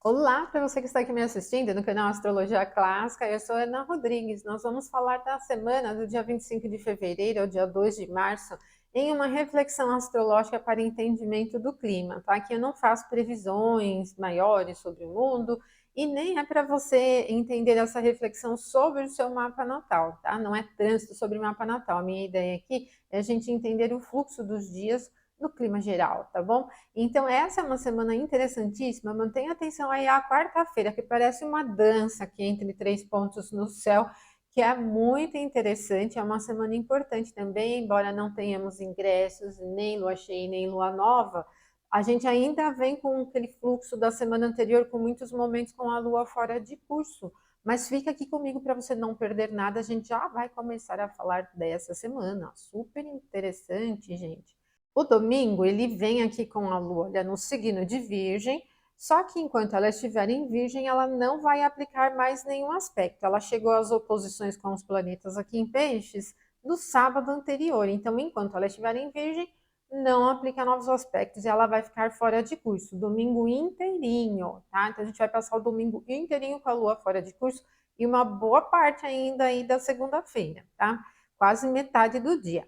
Olá, para você que está aqui me assistindo no canal Astrologia Clássica, eu sou Ana Rodrigues. Nós vamos falar da semana do dia 25 de fevereiro ao dia 2 de março em uma reflexão astrológica para entendimento do clima, tá? Aqui eu não faço previsões maiores sobre o mundo e nem é para você entender essa reflexão sobre o seu mapa natal, tá? Não é trânsito sobre o mapa natal. A minha ideia aqui é a gente entender o fluxo dos dias no clima geral, tá bom? Então, essa é uma semana interessantíssima. Mantenha atenção aí à quarta-feira, que parece uma dança aqui entre três pontos no céu, que é muito interessante. É uma semana importante também, embora não tenhamos ingressos, nem lua cheia, nem lua nova. A gente ainda vem com aquele fluxo da semana anterior, com muitos momentos com a lua fora de curso. Mas fica aqui comigo para você não perder nada. A gente já vai começar a falar dessa semana. Super interessante, gente. O domingo, ele vem aqui com a lua, olha, no signo de Virgem, só que enquanto ela estiver em Virgem, ela não vai aplicar mais nenhum aspecto. Ela chegou às oposições com os planetas aqui em Peixes no sábado anterior. Então, enquanto ela estiver em Virgem, não aplica novos aspectos e ela vai ficar fora de curso, domingo inteirinho, tá? Então, a gente vai passar o domingo inteirinho com a lua fora de curso e uma boa parte ainda aí da segunda-feira, tá? Quase metade do dia.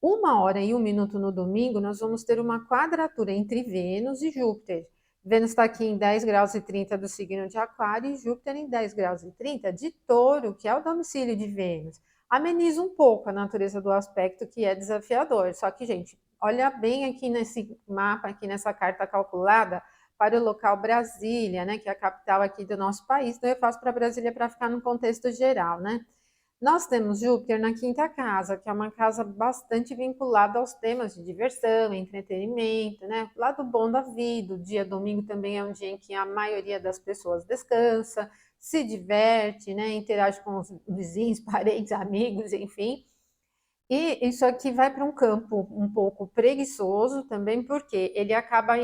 1 hora e 1 minuto no domingo, nós vamos ter uma quadratura entre Vênus e Júpiter. Vênus está aqui em 10 graus e 30 do signo de Aquário e Júpiter em 10 graus e 30 de Touro, que é o domicílio de Vênus. Ameniza um pouco a natureza do aspecto, que é desafiador. Só que, gente, olha bem aqui nesse mapa, aqui nessa carta calculada, para o local Brasília, né, que é a capital aqui do nosso país. Então, eu faço para Brasília para ficar no contexto geral, né? Nós temos Júpiter na quinta casa, que é uma casa bastante vinculada aos temas de diversão, entretenimento, né? Lado bom da vida. O dia domingo também é um dia em que a maioria das pessoas descansa, se diverte, né? Interage com os vizinhos, parentes, amigos, enfim. E isso aqui vai para um campo um pouco preguiçoso também, porque ele acaba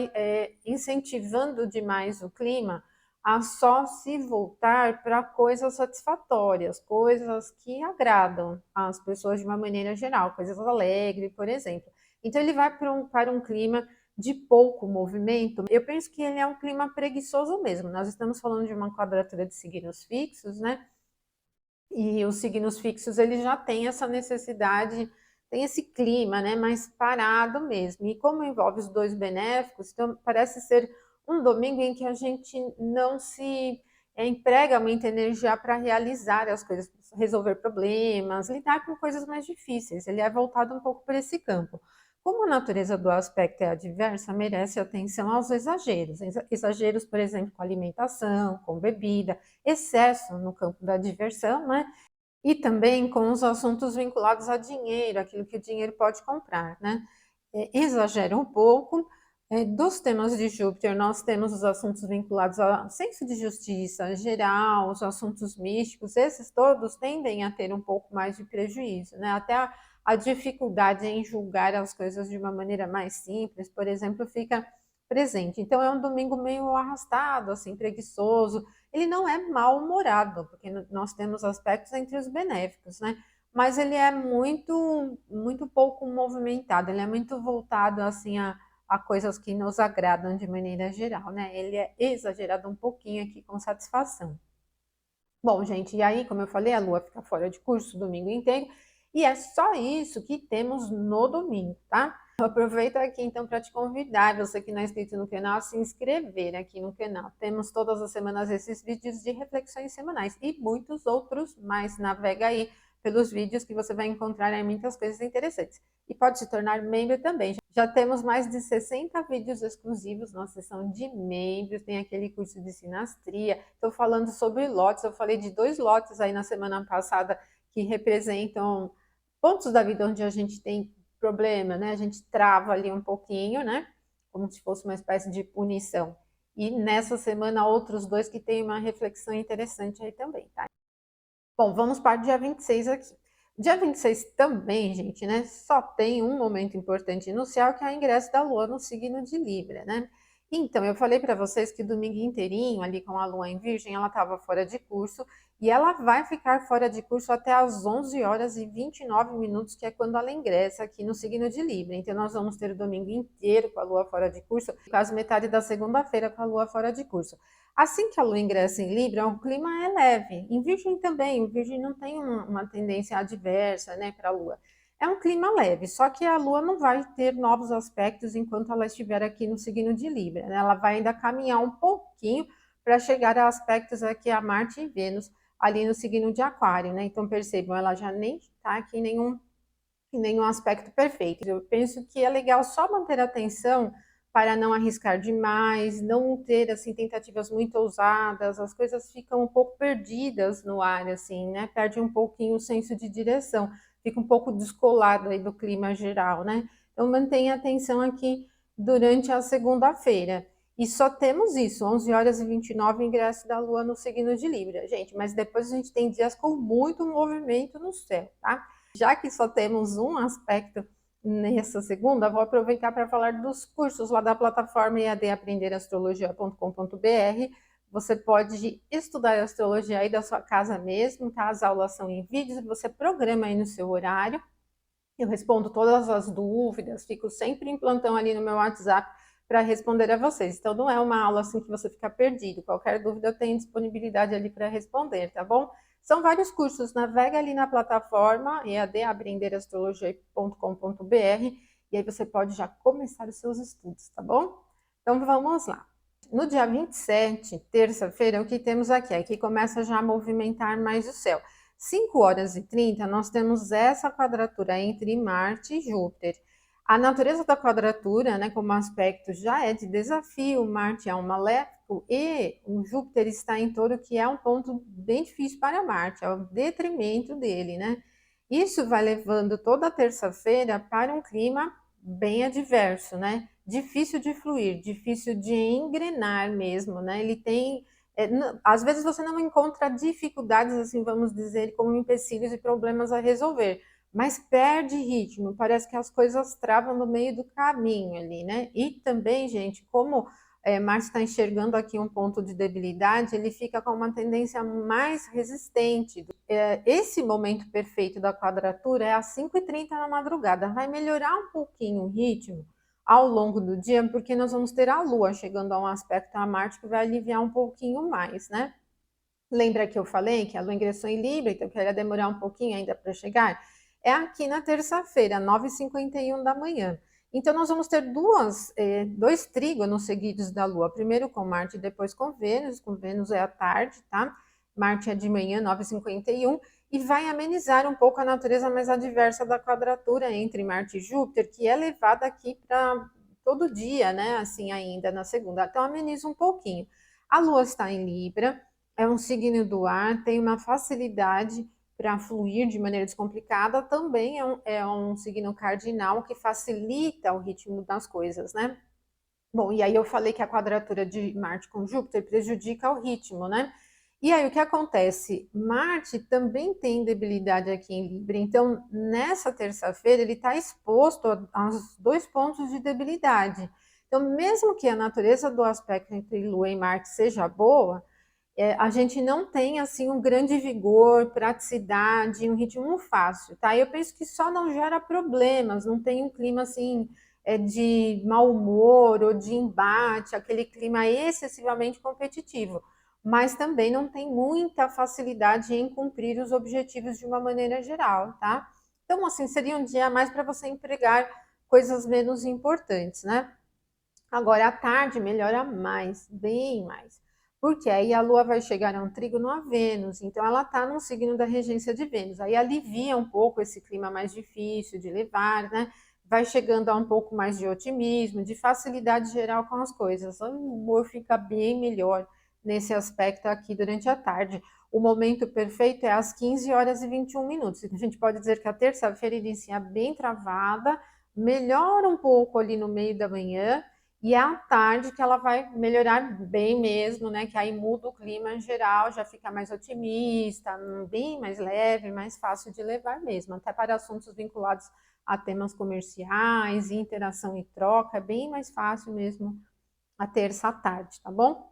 incentivando demais o clima a só se voltar para coisas satisfatórias, coisas que agradam as pessoas de uma maneira geral, coisas alegres, por exemplo. Então ele vai para um clima de pouco movimento. Eu penso que ele é um clima preguiçoso mesmo. Nós estamos falando de uma quadratura de signos fixos, né? E os signos fixos, eles já têm essa necessidade, tem esse clima, né, mais parado mesmo. E como envolve os dois benéficos, então parece ser um domingo em que a gente não se emprega muita energia para realizar as coisas, resolver problemas, lidar com coisas mais difíceis. Ele é voltado um pouco para esse campo. Como a natureza do aspecto é adversa, merece atenção aos exageros. Exageros, por exemplo, com alimentação, com bebida, excesso no campo da diversão, né? E também com os assuntos vinculados a dinheiro, aquilo que o dinheiro pode comprar, né? Exagera um pouco. Dos temas de Júpiter, nós temos os assuntos vinculados ao senso de justiça geral, os assuntos místicos, esses todos tendem a ter um pouco mais de prejuízo, né? Até a dificuldade em julgar as coisas de uma maneira mais simples, por exemplo, fica presente. Então, é um domingo meio arrastado, assim, preguiçoso. Ele não é mal-humorado, porque nós temos aspectos entre os benéficos, né? Mas ele é muito pouco movimentado, ele é muito voltado, assim, a coisas que nos agradam de maneira geral, né? Ele é exagerado um pouquinho aqui com satisfação. Bom, gente, e aí, como eu falei, a lua fica fora de curso o domingo inteiro, e é só isso que temos no domingo, tá? Eu aproveito aqui então para te convidar, você que não é inscrito no canal, a se inscrever aqui no canal. Temos todas as semanas esses vídeos de reflexões semanais e muitos outros mais. Navega aí pelos vídeos que você vai encontrar aí muitas coisas interessantes. E pode se tornar membro também. Já temos mais de 60 vídeos exclusivos na seção de membros, tem aquele curso de sinastria. Estou falando sobre lotes, eu falei de 2 lotes aí na semana passada que representam pontos da vida onde a gente tem problema, né? A gente trava ali um pouquinho, né? Como se fosse uma espécie de punição. E nessa semana, outros 2 que tem uma reflexão interessante aí também, tá? Bom, vamos para o dia 26 aqui. Dia 26 também, gente, né? Só tem um momento importante no céu, que é o ingresso da Lua no signo de Libra, né? Então, eu falei para vocês que domingo inteirinho, ali com a lua em Virgem, ela estava fora de curso e ela vai ficar fora de curso até às 11 horas e 29 minutos, que é quando ela ingressa aqui no signo de Libra. Então, nós vamos ter o domingo inteiro com a lua fora de curso, quase metade da segunda-feira com a lua fora de curso. Assim que a lua ingressa em Libra, o clima é leve. Em Virgem também, o Virgem não tem uma tendência adversa, né, para a lua. É um clima leve, só que a Lua não vai ter novos aspectos enquanto ela estiver aqui no signo de Libra, né? Ela vai ainda caminhar um pouquinho para chegar a aspectos aqui a Marte e Vênus ali no signo de Aquário, né? Então percebam, ela já nem está aqui em nenhum aspecto perfeito. Eu penso que é legal só manter a atenção para não arriscar demais, não ter assim tentativas muito ousadas, as coisas ficam um pouco perdidas no ar, assim, né? Perde um pouquinho o senso de direção, fica um pouco descolado aí do clima geral, né? Então mantenha atenção aqui durante a segunda-feira. E só temos isso, 11 horas e 29, ingresso da Lua no signo de Libra, gente. Mas depois a gente tem dias com muito movimento no céu, tá? Já que só temos um aspecto nessa segunda, vou aproveitar para falar dos cursos lá da plataforma eadaprenderAstrologia.com.br. Você pode estudar astrologia aí da sua casa mesmo, tá? As aulas são em vídeos, você programa aí no seu horário. Eu respondo todas as dúvidas, fico sempre em plantão ali no meu WhatsApp para responder a vocês. Então não é uma aula assim que você fica perdido. Qualquer dúvida eu tenho disponibilidade ali para responder, tá bom? São vários cursos, navega ali na plataforma eadaprenderAstrologia.com.br e aí você pode já começar os seus estudos, tá bom? Então vamos lá. No dia 27, terça-feira, o que temos aqui? Aqui começa já a movimentar mais o céu. 5 horas e 30, nós temos essa quadratura entre Marte e Júpiter. A natureza da quadratura, né, como aspecto, já é de desafio. Marte é um maléfico e o Júpiter está em Touro, que é um ponto bem difícil para Marte, é o detrimento dele, né? Isso vai levando toda a terça-feira para um clima bem adverso, né? Difícil de fluir, difícil de engrenar mesmo, né? Ele tem às vezes você não encontra dificuldades, assim, vamos dizer, como empecilhos e problemas a resolver, mas perde ritmo, parece que as coisas travam no meio do caminho ali, né? E também, gente, como Marte está enxergando aqui um ponto de debilidade, ele fica com uma tendência mais resistente. Esse momento perfeito da quadratura é às 5h30 da madrugada, vai melhorar um pouquinho o ritmo ao longo do dia, porque nós vamos ter a Lua chegando a um aspecto a Marte que vai aliviar um pouquinho mais, né? Lembra que eu falei que a Lua ingressou em Libra, então que ela ia demorar um pouquinho ainda para chegar? É aqui na terça-feira, 9h51 da manhã. Então, nós vamos ter dois trígonos seguidos da Lua, primeiro com Marte e depois com Vênus é à tarde, tá? Marte é de manhã, 9h51, e vai amenizar um pouco a natureza mais adversa da quadratura entre Marte e Júpiter, que é levada aqui para todo dia, né? Assim, ainda na segunda. Então, ameniza um pouquinho. A Lua está em Libra, é um signo do ar, tem uma facilidade para fluir de maneira descomplicada, também é um signo cardinal que facilita o ritmo das coisas, né? Bom, e aí eu falei que a quadratura de Marte com Júpiter prejudica o ritmo, né? E aí o que acontece? Marte também tem debilidade aqui em Libra, então nessa terça-feira ele está exposto aos 2 pontos de debilidade. Então, mesmo que a natureza do aspecto entre Lua e Marte seja boa, a gente não tem assim um grande vigor, praticidade, um ritmo fácil, tá? Eu penso que só não gera problemas, não tem um clima assim de mau humor ou de embate, aquele clima excessivamente competitivo, mas também não tem muita facilidade em cumprir os objetivos de uma maneira geral, tá? Então, assim, seria um dia mais para você empregar coisas menos importantes, né? Agora, à tarde melhora mais, bem mais. Porque aí a Lua vai chegar a um trígono a Vênus, então ela está num signo da regência de Vênus. Aí alivia um pouco esse clima mais difícil de levar, né? Vai chegando a um pouco mais de otimismo, de facilidade geral com as coisas. O humor fica bem melhor nesse aspecto aqui durante a tarde. O momento perfeito é às 15 horas e 21 minutos. A gente pode dizer que a terça-feira inicia bem travada, melhora um pouco ali no meio da manhã, e é à tarde que ela vai melhorar bem mesmo, né? Que aí muda o clima em geral, já fica mais otimista, bem mais leve, mais fácil de levar mesmo, até para assuntos vinculados a temas comerciais, interação e troca, é bem mais fácil mesmo a terça à tarde, tá bom?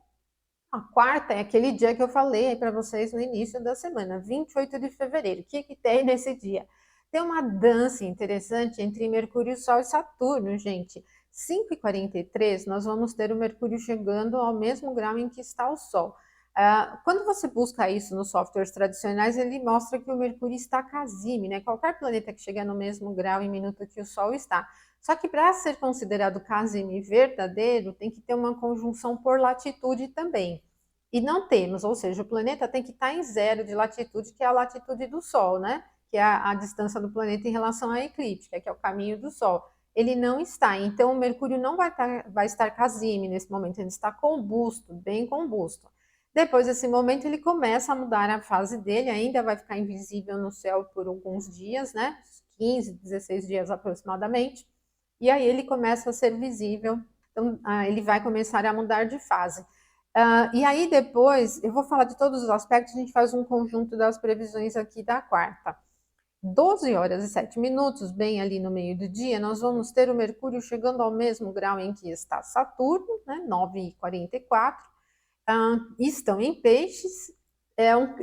A quarta é aquele dia que eu falei para vocês no início da semana, 28 de fevereiro. O que, que tem nesse dia? Tem uma dança interessante entre Mercúrio, Sol e Saturno, gente. 5h43, nós vamos ter o Mercúrio chegando ao mesmo grau em que está o Sol. Quando você busca isso nos softwares tradicionais, ele mostra que o Mercúrio está casime, né? Qualquer planeta que chegar no mesmo grau em minuto que o Sol está. Só que para ser considerado casime verdadeiro, tem que ter uma conjunção por latitude também. E não temos, ou seja, o planeta tem que estar em zero de latitude, que é a latitude do Sol, né? Que é a distância do planeta em relação à eclíptica, que é o caminho do Sol. Ele não está, então o Mercúrio não vai estar casime nesse momento, ele está combusto, bem combusto. Depois desse momento, ele começa a mudar a fase dele, ainda vai ficar invisível no céu por alguns dias, né? 15, 16 dias aproximadamente. E aí ele começa a ser visível, então ele vai começar a mudar de fase. E aí depois, eu vou falar de todos os aspectos, a gente faz um conjunto das previsões aqui da quarta. 12 horas e 7 minutos, bem ali no meio do dia, nós vamos ter o Mercúrio chegando ao mesmo grau em que está Saturno, né, 9h44, estão em Peixes.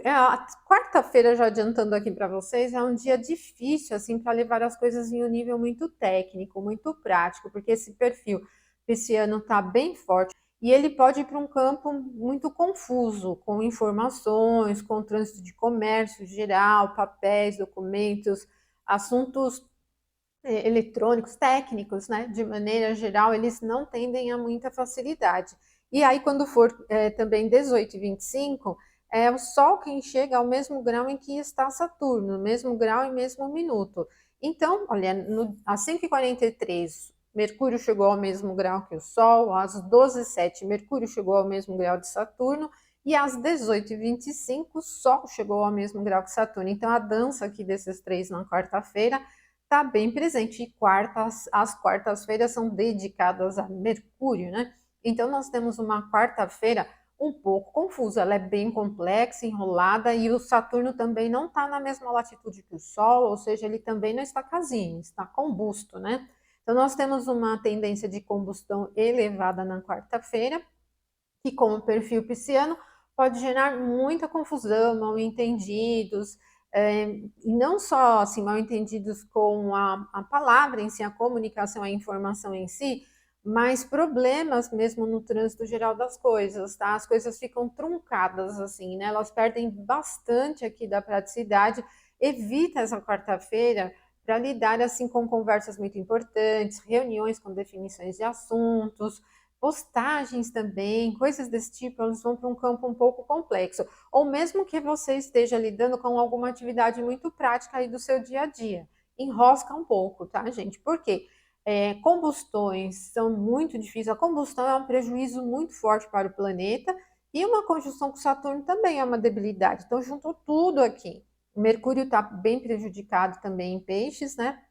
A quarta-feira, já adiantando aqui para vocês, é um dia difícil assim para levar as coisas em um nível muito técnico, muito prático, porque esse perfil pisciano está bem forte e ele pode ir para um campo muito confuso, com informações, com trânsito de comércio geral, papéis, documentos, assuntos eletrônicos, técnicos, né? De maneira geral, eles não tendem a muita facilidade. E aí, quando for também 18h25, é o Sol quem chega ao mesmo grau em que está Saturno, mesmo grau e mesmo minuto. Então, olha, às 5h43, Mercúrio chegou ao mesmo grau que o Sol, às 12h07, Mercúrio chegou ao mesmo grau de Saturno, e às 18h25, o Sol chegou ao mesmo grau que Saturno. Então, a dança aqui desses três na quarta-feira está bem presente. E as quartas-feiras são dedicadas a Mercúrio, né? Então, nós temos uma quarta-feira um pouco confusa, ela é bem complexa, enrolada, e o Saturno também não está na mesma latitude que o Sol, ou seja, ele também não está casinho, está combusto, né? Então, nós temos uma tendência de combustão elevada na quarta-feira, que com o perfil pisciano pode gerar muita confusão, mal-entendidos, e não só assim, mal-entendidos com a palavra em si, a comunicação, a informação em si, mas problemas mesmo no trânsito geral das coisas, tá? As coisas ficam truncadas assim, né? Elas perdem bastante aqui da praticidade. Evita essa quarta-feira para lidar assim com conversas muito importantes, reuniões com definições de assuntos, postagens também, coisas desse tipo, elas vão para um campo um pouco complexo. Ou mesmo que você esteja lidando com alguma atividade muito prática aí do seu dia a dia. Enrosca um pouco, tá, gente? Por quê? Combustões são muito difíceis. A combustão é um prejuízo muito forte para o planeta e uma conjunção com Saturno também é uma debilidade. Então, juntou tudo aqui. O Mercúrio está bem prejudicado também em peixes, né?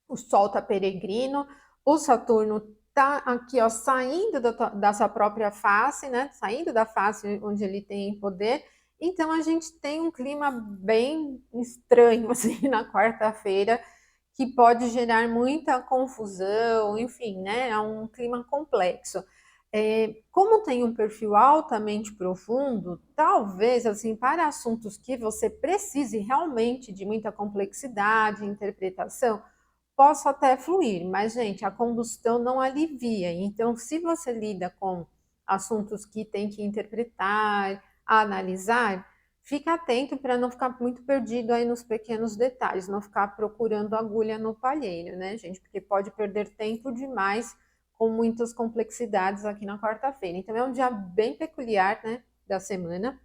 O Sol está peregrino, o Saturno está aqui, ó, saindo da sua própria face, né? Saindo da face onde ele tem poder. Então a gente tem um clima bem estranho assim na quarta-feira, que pode gerar muita confusão, enfim, né? É um clima complexo. Como tem um perfil altamente profundo, talvez assim para assuntos que você precise realmente de muita complexidade, interpretação, possa até fluir, mas, gente, a combustão não alivia. Então, se você lida com assuntos que tem que interpretar, analisar, fica atento para não ficar muito perdido aí nos pequenos detalhes, não ficar procurando agulha no palheiro, né, gente? Porque pode perder tempo demais com muitas complexidades aqui na quarta-feira. Então, é um dia bem peculiar, né, da semana.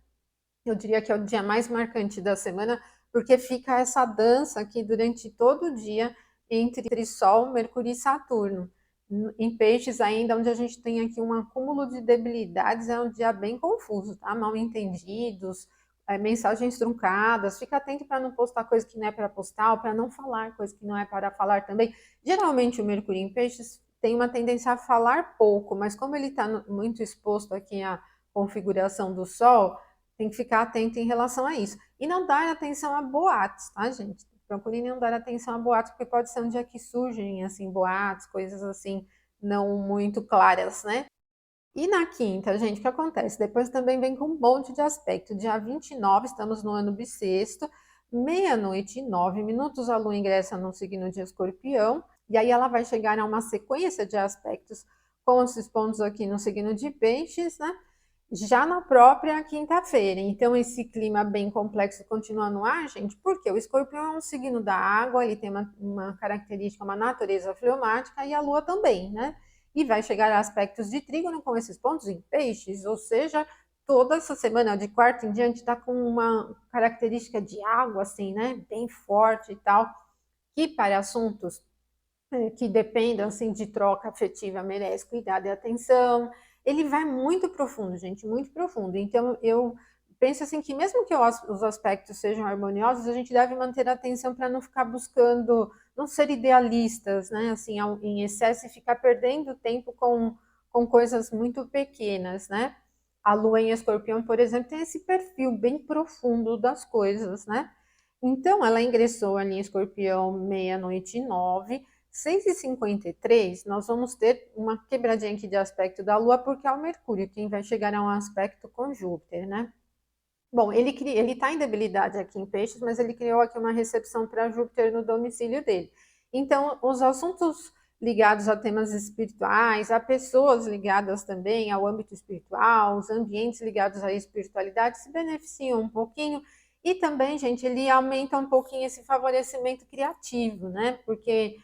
Eu diria que é o dia mais marcante da semana, porque fica essa dança aqui durante todo o dia entre Sol, Mercúrio e Saturno. Em Peixes ainda, onde a gente tem aqui um acúmulo de debilidades, é um dia bem confuso, tá? Mal entendidos, mensagens truncadas. Fica atento para não postar coisa que não é para postar, ou para não falar coisa que não é para falar também. Geralmente o Mercúrio em Peixes tem uma tendência a falar pouco, mas como ele está muito exposto aqui à configuração do Sol, tem que ficar atento em relação a isso. E não dar atenção a boatos, tá, gente? Procurem não dar atenção a boatos, porque pode ser um dia que surgem, assim, boatos, coisas assim, não muito claras, né? E na quinta, gente, o que acontece? Depois também vem com um monte de aspecto. Dia 29, estamos no ano bissexto, meia-noite e 9 minutos, a Lua ingressa no signo de Escorpião, e aí ela vai chegar a uma sequência de aspectos com esses pontos aqui no signo de Peixes, né? Já na própria quinta-feira. Então, esse clima bem complexo continua no ar, gente, porque o Escorpião é um signo da água, ele tem uma característica, uma natureza fleumática, e a Lua também, né? E vai chegar a aspectos de trígono com esses pontos em Peixes, ou seja, toda essa semana, de quarta em diante, está com uma característica de água, assim, né? Bem forte e tal, que para assuntos que dependam assim de troca afetiva merece cuidado e atenção. Ele vai muito profundo, gente, muito profundo. Então eu penso assim que mesmo que os aspectos sejam harmoniosos, a gente deve manter a atenção para não ficar buscando, não ser idealistas, né? Assim, em excesso e ficar perdendo tempo com coisas muito pequenas, né? A Lua em Escorpião, por exemplo, tem esse perfil bem profundo das coisas, né? Então, ela ingressou ali em Escorpião meia-noite e 9, 6h53, nós vamos ter uma quebradinha aqui de aspecto da Lua, porque é o Mercúrio quem vai chegar a um aspecto com Júpiter, né? Bom, ele está em debilidade aqui em Peixes, mas ele criou aqui uma recepção para Júpiter no domicílio dele. Então, os assuntos ligados a temas espirituais, a pessoas ligadas também ao âmbito espiritual, os ambientes ligados à espiritualidade se beneficiam um pouquinho. E também, gente, ele aumenta um pouquinho esse favorecimento criativo, né? Porque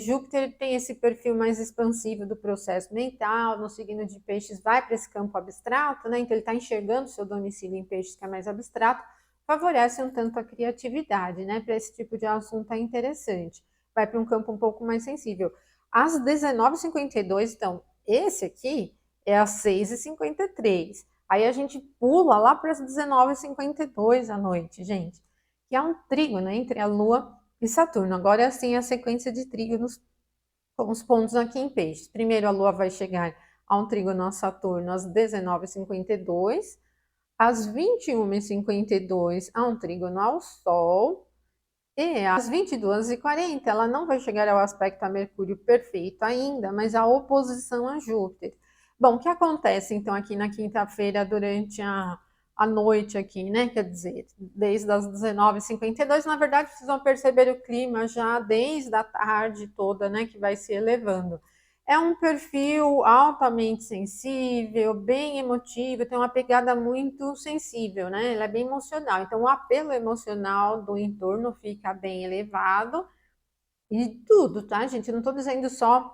Júpiter tem esse perfil mais expansivo do processo mental, no signo de Peixes vai para esse campo abstrato, né? Então ele está enxergando seu domicílio em Peixes, que é mais abstrato, favorece um tanto a criatividade, né? Para esse tipo de assunto é interessante. Vai para um campo um pouco mais sensível. Às 19h52, então, esse aqui é às 6h53. Aí a gente pula lá para as 19h52 à noite, gente, que é um trígono entre a Lua e Saturno. Agora é assim a sequência de trígonos com os pontos aqui em Peixes. Primeiro a Lua vai chegar a um trígono a Saturno às 19h52, às 21h52 a um trígono ao Sol, e às 22h40 ela não vai chegar ao aspecto a Mercúrio perfeito ainda, mas a oposição a Júpiter. Bom, o que acontece então aqui na quinta-feira durante a noite aqui, né? Quer dizer, desde as 19h52, na verdade, vocês vão perceber o clima já desde a tarde toda, né? Que vai se elevando. É um perfil altamente sensível, bem emotivo, tem uma pegada muito sensível, né? Ele é bem emocional. Então, o apelo emocional do entorno fica bem elevado e tudo, tá, gente? Não estou dizendo só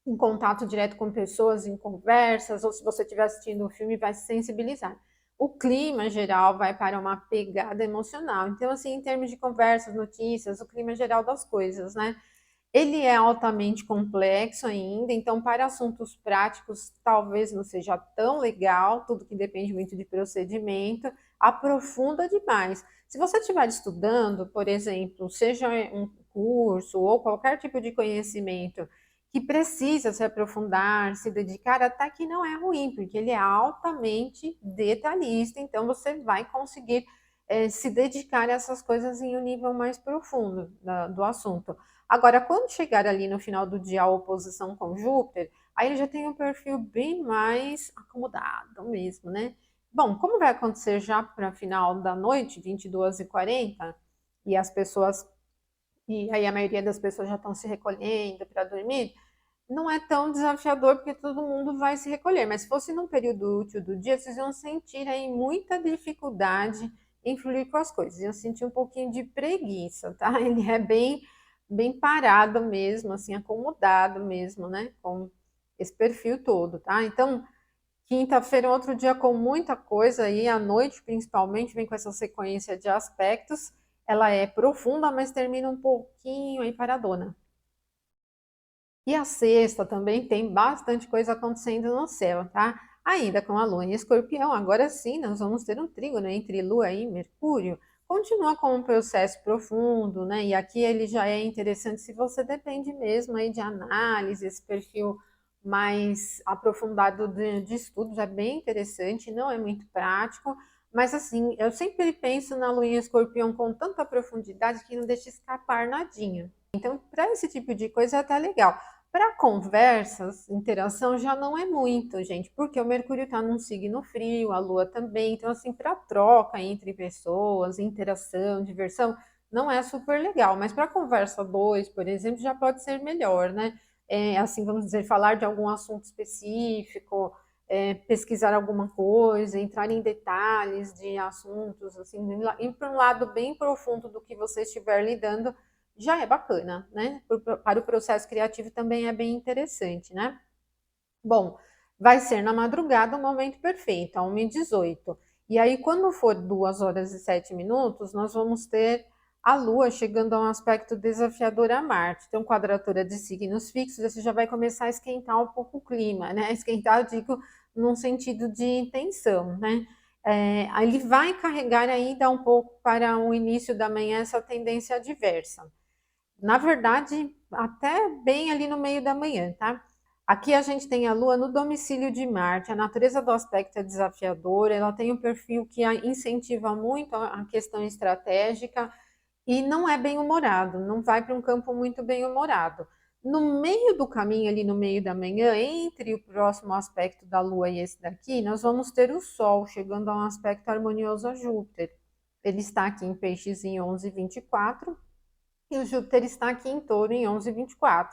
em contato direto com pessoas, em conversas, ou se você estiver assistindo um filme, vai se sensibilizar. O clima geral vai para uma pegada emocional. Então, assim, em termos de conversas, notícias, o clima geral das coisas, né? Ele é altamente complexo ainda, então, para assuntos práticos, talvez não seja tão legal, tudo que depende muito de procedimento, aprofunda demais. Se você estiver estudando, por exemplo, seja um curso ou qualquer tipo de conhecimento que precisa se aprofundar, se dedicar, até que não é ruim, porque ele é altamente detalhista, então você vai conseguir se dedicar a essas coisas em um nível mais profundo do assunto. Agora, quando chegar ali no final do dia a oposição com Júpiter, aí ele já tem um perfil bem mais acomodado mesmo, né? Bom, como vai acontecer já para final da noite, 22h40, e as pessoas, e aí a maioria das pessoas já estão se recolhendo para dormir, não é tão desafiador porque todo mundo vai se recolher. Mas se fosse num período útil do dia, vocês iam sentir aí muita dificuldade em fluir com as coisas, iam sentir um pouquinho de preguiça, tá? Ele é bem parado mesmo, assim, acomodado mesmo, né? Com esse perfil todo, tá? Então, quinta-feira é outro dia com muita coisa aí, à noite principalmente, vem com essa sequência de aspectos. Ela é profunda, mas termina um pouquinho aí paradona. E a sexta também tem bastante coisa acontecendo no céu, tá? Ainda com a Lua em Escorpião, agora sim nós vamos ter um trígono entre Lua e Mercúrio. Continua com um processo profundo, né? E aqui ele já é interessante se você depende mesmo aí de análise, esse perfil mais aprofundado de estudos é bem interessante, não é muito prático, mas assim, eu sempre penso na Lua em Escorpião com tanta profundidade que não deixa escapar nadinha. Então, para esse tipo de coisa é até legal. Para conversas, interação já não é muito, gente, porque o Mercúrio está num signo frio, a Lua também, então assim, para troca entre pessoas, interação, diversão, não é super legal, mas para conversa dois, por exemplo, já pode ser melhor, né? Assim, vamos dizer, falar de algum assunto específico, pesquisar alguma coisa, entrar em detalhes de assuntos, assim, ir para um lado bem profundo do que você estiver lidando, já é bacana, né? Para o processo criativo também é bem interessante, né? Bom, vai ser na madrugada o momento perfeito, a 1h18. E aí, quando for 2h07, nós vamos ter a Lua chegando a um aspecto desafiador a Marte. Então, quadratura de signos fixos, você já vai começar a esquentar um pouco o clima, né? Esquentar, eu digo, num sentido de tensão, né? Ele vai carregar ainda um pouco para o início da manhã essa tendência adversa. Na verdade, até bem ali no meio da manhã, tá? Aqui a gente tem a Lua no domicílio de Marte, a natureza do aspecto é desafiadora, ela tem um perfil que incentiva muito a questão estratégica e não é bem-humorado, não vai para um campo muito bem-humorado. No meio do caminho, ali no meio da manhã, entre o próximo aspecto da Lua e esse daqui, nós vamos ter o Sol chegando a um aspecto harmonioso a Júpiter. Ele está aqui em Peixes em 11h24, e o Júpiter está aqui em Touro em 11h24.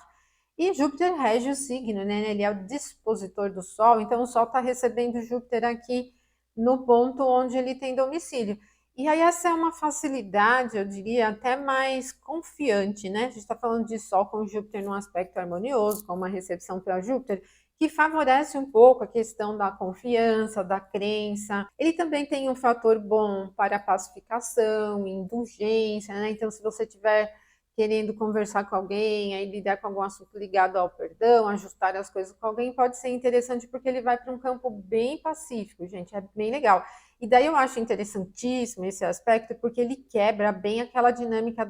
E Júpiter rege o signo, né? Ele é o dispositor do Sol, então o Sol está recebendo Júpiter aqui no ponto onde ele tem domicílio. E aí essa é uma facilidade, eu diria, até mais confiante, né? A gente está falando de Sol com Júpiter num aspecto harmonioso, com uma recepção para Júpiter, que favorece um pouco a questão da confiança, da crença. Ele também tem um fator bom para pacificação, indulgência, né? Então, se você tiver querendo conversar com alguém, aí lidar com algum assunto ligado ao perdão, ajustar as coisas com alguém, pode ser interessante porque ele vai para um campo bem pacífico, gente, é bem legal. E daí eu acho interessantíssimo esse aspecto porque ele quebra bem aquela dinâmica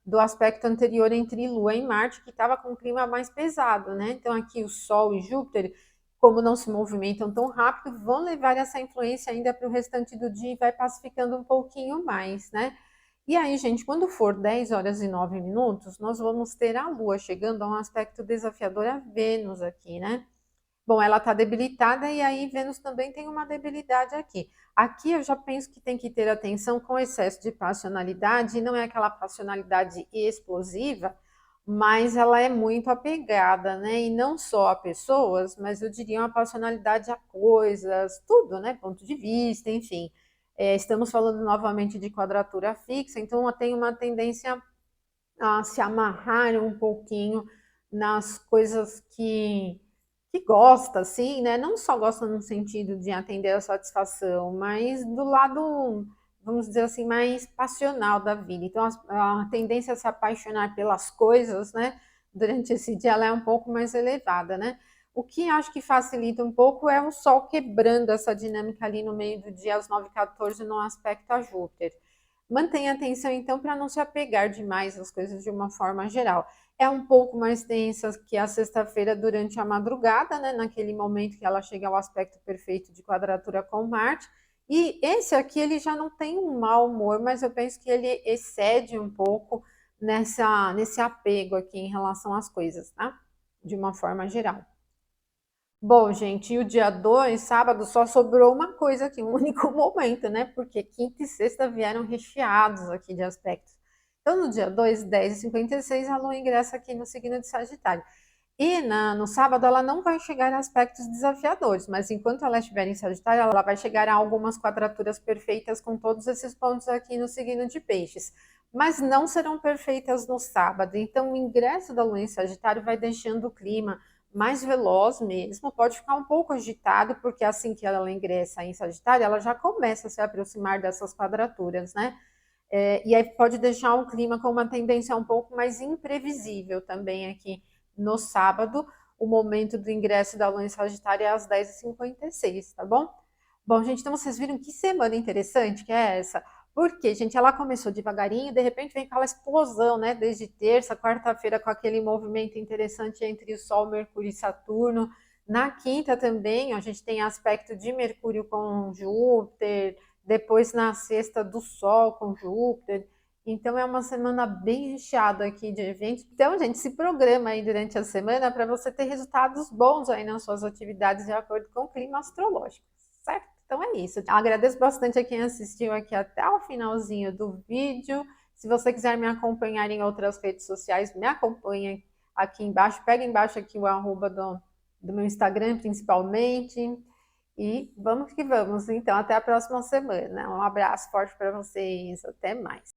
do aspecto anterior entre Lua e Marte, que estava com um clima mais pesado, né? Então aqui o Sol e Júpiter, como não se movimentam tão rápido, vão levar essa influência ainda para o restante do dia e vai pacificando um pouquinho mais, né? E aí, gente, quando for 10h09, nós vamos ter a Lua chegando a um aspecto desafiador a Vênus aqui, né? Bom, ela está debilitada e aí Vênus também tem uma debilidade aqui. Aqui eu já penso que tem que ter atenção com excesso de passionalidade, e não é aquela passionalidade explosiva, mas ela é muito apegada, né? E não só a pessoas, mas eu diria uma passionalidade a coisas, tudo, né? Ponto de vista, enfim. Estamos falando novamente de quadratura fixa, então tem uma tendência a se amarrar um pouquinho nas coisas que gosta, assim, né? Não só gosta no sentido de atender a satisfação, mas do lado, vamos dizer assim, mais passional da vida. Então, a tendência a se apaixonar pelas coisas, né? Durante esse dia, ela é um pouco mais elevada, né? O que acho que facilita um pouco é o Sol quebrando essa dinâmica ali no meio do dia, às 9h14, no aspecto a Júpiter. Mantenha atenção, então, para não se apegar demais às coisas de uma forma geral. É um pouco mais tensa que a sexta-feira durante a madrugada, né? Naquele momento que ela chega ao aspecto perfeito de quadratura com Marte. E esse aqui, ele já não tem um mau humor, mas eu penso que ele excede um pouco nesse apego aqui em relação às coisas, tá? De uma forma geral. Bom, gente, e o dia 2, sábado, só sobrou uma coisa aqui, um único momento, né? Porque quinta e sexta vieram recheados aqui de aspectos. Então, no dia 2, 10h56, a Lua ingressa aqui no signo de Sagitário. E no sábado ela não vai chegar a aspectos desafiadores, mas enquanto ela estiver em Sagitário, ela vai chegar a algumas quadraturas perfeitas com todos esses pontos aqui no signo de Peixes. Mas não serão perfeitas no sábado. Então, o ingresso da Lua em Sagitário vai deixando o clima mais veloz mesmo, pode ficar um pouco agitado, porque assim que ela ingressa em Sagitário, ela já começa a se aproximar dessas quadraturas, né? E aí pode deixar o clima com uma tendência um pouco mais imprevisível também aqui no sábado. O momento do ingresso da Lua em Sagitário é às 10h56, tá bom? Bom, gente, então vocês viram que semana interessante que é essa? Porque, gente, ela começou devagarinho, de repente vem aquela explosão, né? Desde terça, quarta-feira, com aquele movimento interessante entre o Sol, Mercúrio e Saturno. Na quinta também, a gente tem aspecto de Mercúrio com Júpiter, depois na sexta do Sol com Júpiter. Então é uma semana bem recheada aqui de eventos. Então, gente, se programa aí durante a semana para você ter resultados bons aí nas suas atividades de acordo com o clima astrológico, certo? Então é isso. Agradeço bastante a quem assistiu aqui até o finalzinho do vídeo. Se você quiser me acompanhar em outras redes sociais, me acompanhe aqui embaixo. Pega embaixo aqui o arroba do meu Instagram, principalmente. E vamos que vamos. Então, até a próxima semana. Um abraço forte para vocês. Até mais.